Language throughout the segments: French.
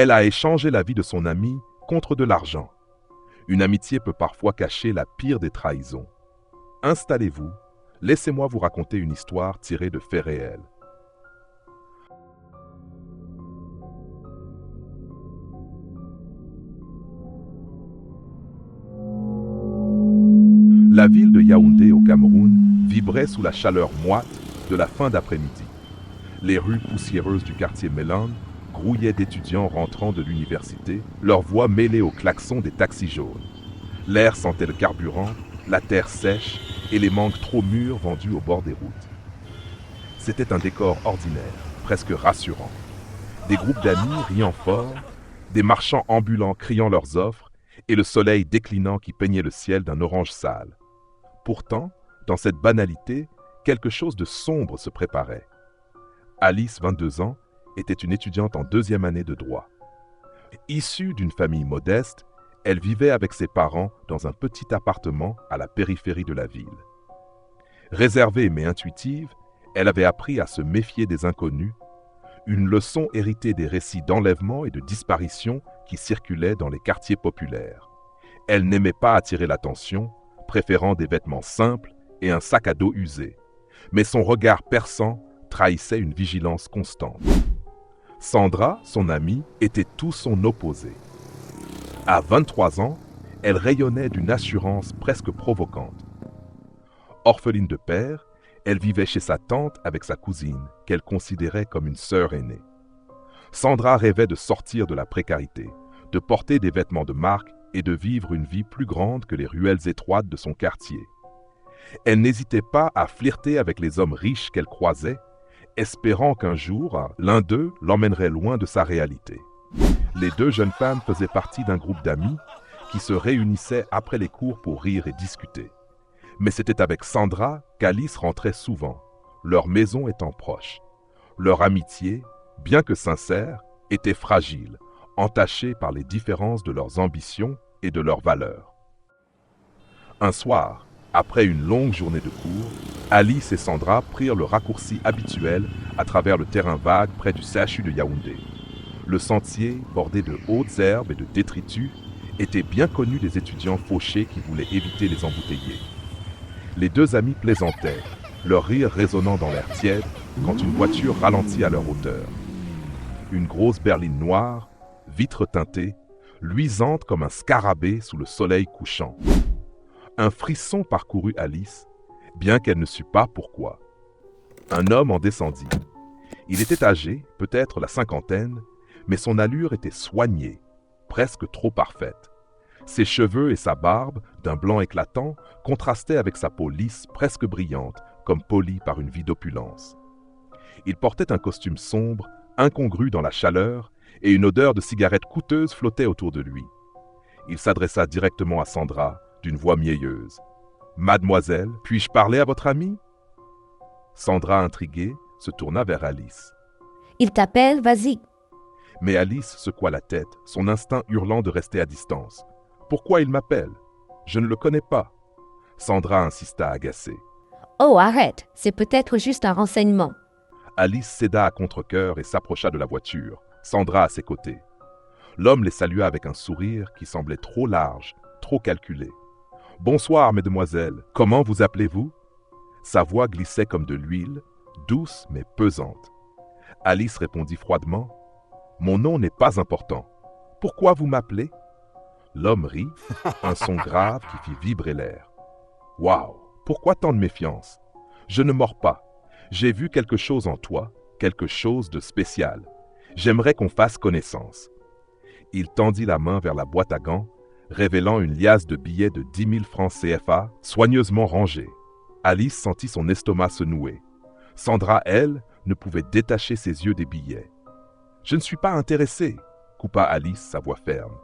Elle a échangé la vie de son ami contre de l'argent. Une amitié peut parfois cacher la pire des trahisons. Installez-vous, laissez-moi vous raconter une histoire tirée de faits réels. La ville de Yaoundé au Cameroun vibrait sous la chaleur moite de la fin d'après-midi. Les rues poussiéreuses du quartier Mélan grouillaient d'étudiants rentrant de l'université, leurs voix mêlées au klaxon des taxis jaunes. L'air sentait le carburant, la terre sèche et les mangues trop mûres vendues au bord des routes. C'était un décor ordinaire, presque rassurant. Des groupes d'amis riant fort, des marchands ambulants criant leurs offres et le soleil déclinant qui peignait le ciel d'un orange sale. Pourtant, dans cette banalité, quelque chose de sombre se préparait. Alice, 22 ans, était une étudiante en 2e année de droit. Issue d'une famille modeste, elle vivait avec ses parents dans un petit appartement à la périphérie de la ville. Réservée mais intuitive, elle avait appris à se méfier des inconnus, une leçon héritée des récits d'enlèvement et de disparition qui circulaient dans les quartiers populaires. Elle n'aimait pas attirer l'attention, préférant des vêtements simples et un sac à dos usé. Mais son regard perçant trahissait une vigilance constante. Sandra, son amie, était tout son opposé. À 23 ans, elle rayonnait d'une assurance presque provocante. Orpheline de père, elle vivait chez sa tante avec sa cousine, qu'elle considérait comme une sœur aînée. Sandra rêvait de sortir de la précarité, de porter des vêtements de marque et de vivre une vie plus grande que les ruelles étroites de son quartier. Elle n'hésitait pas à flirter avec les hommes riches qu'elle croisait, espérant qu'un jour, l'un d'eux l'emmènerait loin de sa réalité. Les 2 jeunes femmes faisaient partie d'un groupe d'amis qui se réunissaient après les cours pour rire et discuter. Mais c'était avec Sandra qu'Alice rentrait souvent, leur maison étant proche. Leur amitié, bien que sincère, était fragile, entachée par les différences de leurs ambitions et de leurs valeurs. Un soir, après une longue journée de cours, Alice et Sandra prirent le raccourci habituel à travers le terrain vague près du CHU de Yaoundé. Le sentier, bordé de hautes herbes et de détritus, était bien connu des étudiants fauchés qui voulaient éviter les embouteillés. Les 2 amis plaisantaient, leur rire résonnant dans l'air tiède quand une voiture ralentit à leur hauteur. Une grosse berline noire, vitre teintée, luisante comme un scarabée sous le soleil couchant. Un frisson parcourut Alice, bien qu'elle ne sût pas pourquoi. Un homme en descendit. Il était âgé, peut-être la cinquantaine, mais son allure était soignée, presque trop parfaite. Ses cheveux et sa barbe, d'un blanc éclatant, contrastaient avec sa peau lisse, presque brillante, comme polie par une vie d'opulence. Il portait un costume sombre, incongru dans la chaleur, et une odeur de cigarette coûteuse flottait autour de lui. Il s'adressa directement à Sandra, d'une voix mielleuse. « Mademoiselle, puis-je parler à votre amie ?» Sandra, intriguée, se tourna vers Alice. « Il t'appelle, vas-y. » Mais Alice secoua la tête, son instinct hurlant de rester à distance. « Pourquoi il m'appelle? Je ne le connais pas. » Sandra insista agacée. « Oh, arrête, c'est peut-être juste un renseignement. » Alice céda à contre-cœur et s'approcha de la voiture, Sandra à ses côtés. L'homme les salua avec un sourire qui semblait trop large, trop calculé. « Bonsoir, mesdemoiselles, comment vous appelez-vous » Sa voix glissait comme de l'huile, douce mais pesante. Alice répondit froidement. « Mon nom n'est pas important. Pourquoi vous m'appelez » L'homme rit, un son grave qui fit vibrer l'air. « Waouh, pourquoi tant de méfiance? Je ne mords pas. J'ai vu quelque chose en toi, quelque chose de spécial. J'aimerais qu'on fasse connaissance. » Il tendit la main vers la boîte à gants, révélant une liasse de billets de 10 000 francs CFA, soigneusement rangés. Alice sentit son estomac se nouer. Sandra, elle, ne pouvait détacher ses yeux des billets. « Je ne suis pas intéressée, » coupa Alice, sa voix ferme.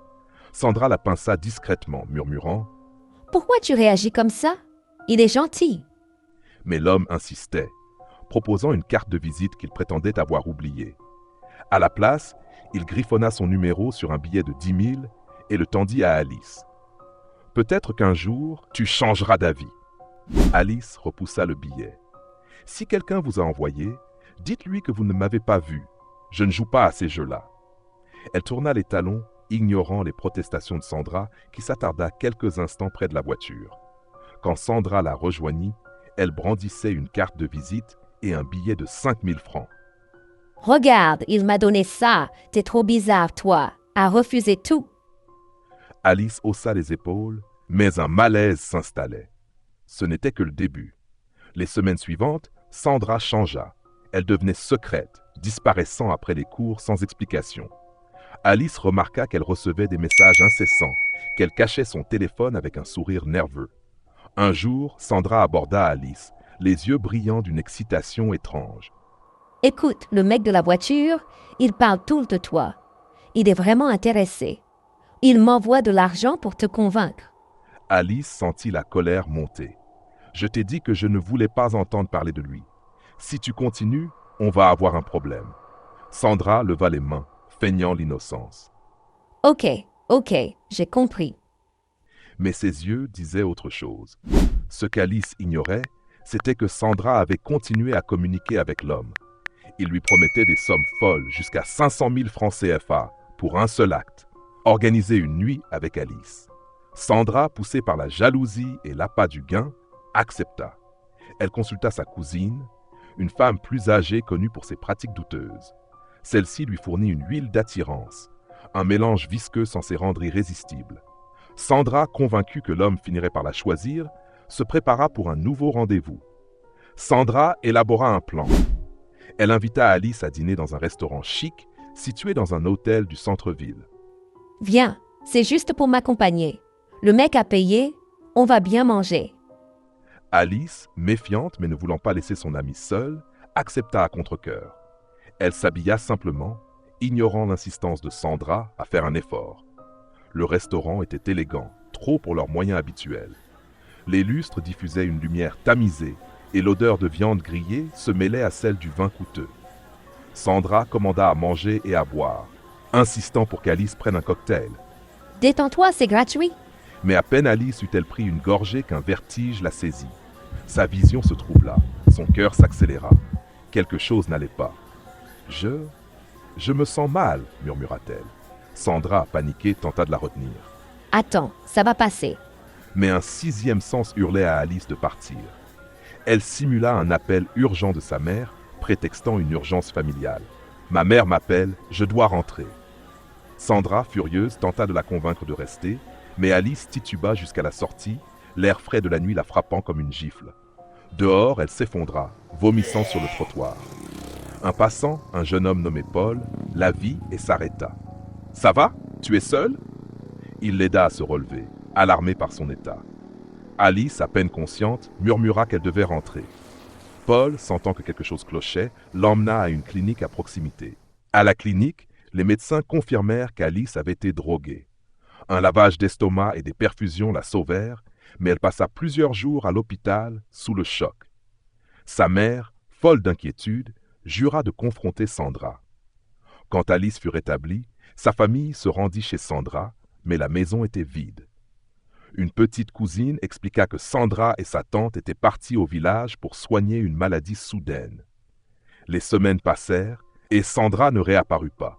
Sandra la pinça discrètement, murmurant « Pourquoi tu réagis comme ça? Il est gentil. » Mais l'homme insistait, proposant une carte de visite qu'il prétendait avoir oubliée. À la place, il griffonna son numéro sur un billet de 10 000 et le tendit à Alice. « Peut-être qu'un jour, tu changeras d'avis. » Alice repoussa le billet. « Si quelqu'un vous a envoyé, dites-lui que vous ne m'avez pas vu. Je ne joue pas à ces jeux-là. » Elle tourna les talons, ignorant les protestations de Sandra qui s'attarda quelques instants près de la voiture. Quand Sandra la rejoignit, elle brandissait une carte de visite et un billet de 5000 francs. Regarde, il m'a donné ça. T'es trop bizarre, toi. À refuser tout. Alice haussa les épaules, mais un malaise s'installait. Ce n'était que le début. Les semaines suivantes, Sandra changea. Elle devenait secrète, disparaissant après les cours sans explication. Alice remarqua qu'elle recevait des messages incessants, qu'elle cachait son téléphone avec un sourire nerveux. Un jour, Sandra aborda Alice, les yeux brillants d'une excitation étrange. Écoute, le mec de la voiture, il parle tout de toi. Il est vraiment intéressé. Il m'envoie de l'argent pour te convaincre. Alice sentit la colère monter. Je t'ai dit que je ne voulais pas entendre parler de lui. Si tu continues, on va avoir un problème. Sandra leva les mains, feignant l'innocence. Ok, j'ai compris. Mais ses yeux disaient autre chose. Ce qu'Alice ignorait, c'était que Sandra avait continué à communiquer avec l'homme. Il lui promettait des sommes folles, jusqu'à 500 000 francs CFA, pour un seul acte, organiser une nuit avec Alice. Sandra, poussée par la jalousie et l'appât du gain, accepta. Elle consulta sa cousine, une femme plus âgée connue pour ses pratiques douteuses. Celle-ci lui fournit une huile d'attirance, un mélange visqueux censé rendre irrésistible. Sandra, convaincue que l'homme finirait par la choisir, se prépara pour un nouveau rendez-vous. Sandra élabora un plan. Elle invita Alice à dîner dans un restaurant chic, situé dans un hôtel du centre-ville. Viens, c'est juste pour m'accompagner. Le mec a payé, on va bien manger. Alice, méfiante mais ne voulant pas laisser son amie seule, accepta à contre-cœur. Elle s'habilla simplement, ignorant l'insistance de Sandra à faire un effort. Le restaurant était élégant, trop pour leurs moyens habituels. Les lustres diffusaient une lumière tamisée et l'odeur de viande grillée se mêlait à celle du vin coûteux. Sandra commanda à manger et à boire, insistant pour qu'Alice prenne un cocktail. Détends-toi, c'est gratuit. Mais à peine Alice eut-elle pris une gorgée qu'un vertige la saisit. Sa vision se troubla, son cœur s'accéléra. Quelque chose n'allait pas. Je me sens mal, murmura-t-elle. Sandra, paniquée, tenta de la retenir. Attends, ça va passer. Mais un sixième sens hurlait à Alice de partir. Elle simula un appel urgent de sa mère, prétextant une urgence familiale. « Ma mère m'appelle, je dois rentrer. » Sandra, furieuse, tenta de la convaincre de rester, mais Alice tituba jusqu'à la sortie, l'air frais de la nuit la frappant comme une gifle. Dehors, elle s'effondra, vomissant sur le trottoir. Un passant, un jeune homme nommé Paul, la vit et s'arrêta. « Ça va? Tu es seule ?» Il l'aida à se relever, alarmée par son état. Alice, à peine consciente, murmura qu'elle devait rentrer. Paul, sentant que quelque chose clochait, l'emmena à une clinique à proximité. À la clinique, les médecins confirmèrent qu'Alice avait été droguée. Un lavage d'estomac et des perfusions la sauvèrent, mais elle passa plusieurs jours à l'hôpital sous le choc. Sa mère, folle d'inquiétude, jura de confronter Sandra. Quand Alice fut rétablie, sa famille se rendit chez Sandra, mais la maison était vide. Une petite cousine expliqua que Sandra et sa tante étaient parties au village pour soigner une maladie soudaine. Les semaines passèrent et Sandra ne réapparut pas.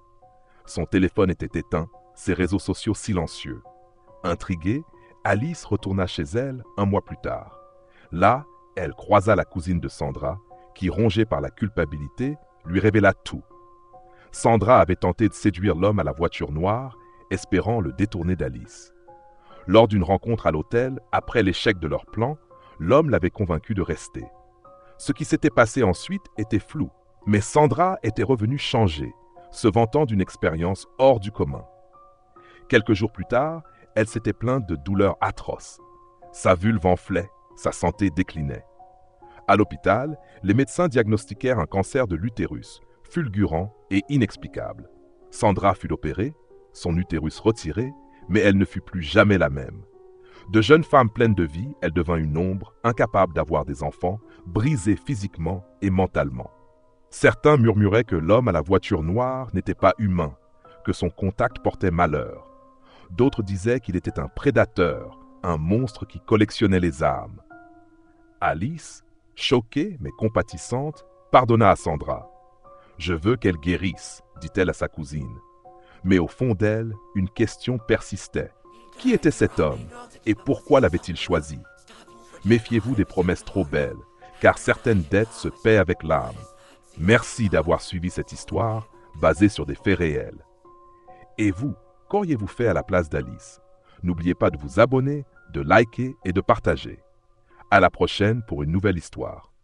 Son téléphone était éteint, ses réseaux sociaux silencieux. Intriguée, Alice retourna chez elle un mois plus tard. Là, elle croisa la cousine de Sandra, qui, rongée par la culpabilité, lui révéla tout. Sandra avait tenté de séduire l'homme à la voiture noire, espérant le détourner d'Alice. Lors d'une rencontre à l'hôtel, après l'échec de leur plan, l'homme l'avait convaincue de rester. Ce qui s'était passé ensuite était flou, mais Sandra était revenue changée, se vantant d'une expérience hors du commun. Quelques jours plus tard, elle s'était plainte de douleurs atroces. Sa vulve enflait, sa santé déclinait. À l'hôpital, les médecins diagnostiquèrent un cancer de l'utérus, fulgurant et inexplicable. Sandra fut opérée, son utérus retiré, mais elle ne fut plus jamais la même. De jeune femme pleine de vie, elle devint une ombre, incapable d'avoir des enfants, brisée physiquement et mentalement. Certains murmuraient que l'homme à la voiture noire n'était pas humain, que son contact portait malheur. D'autres disaient qu'il était un prédateur, un monstre qui collectionnait les âmes. Alice, choquée mais compatissante, pardonna à Sandra. « Je veux qu'elle guérisse, dit-elle à sa cousine. Mais au fond d'elle, une question persistait. Qui était cet homme et pourquoi l'avait-il choisi? Méfiez-vous des promesses trop belles, car certaines dettes se paient avec l'âme. Merci d'avoir suivi cette histoire basée sur des faits réels. Et vous, qu'auriez-vous fait à la place d'Alice? N'oubliez pas de vous abonner, de liker et de partager. À la prochaine pour une nouvelle histoire.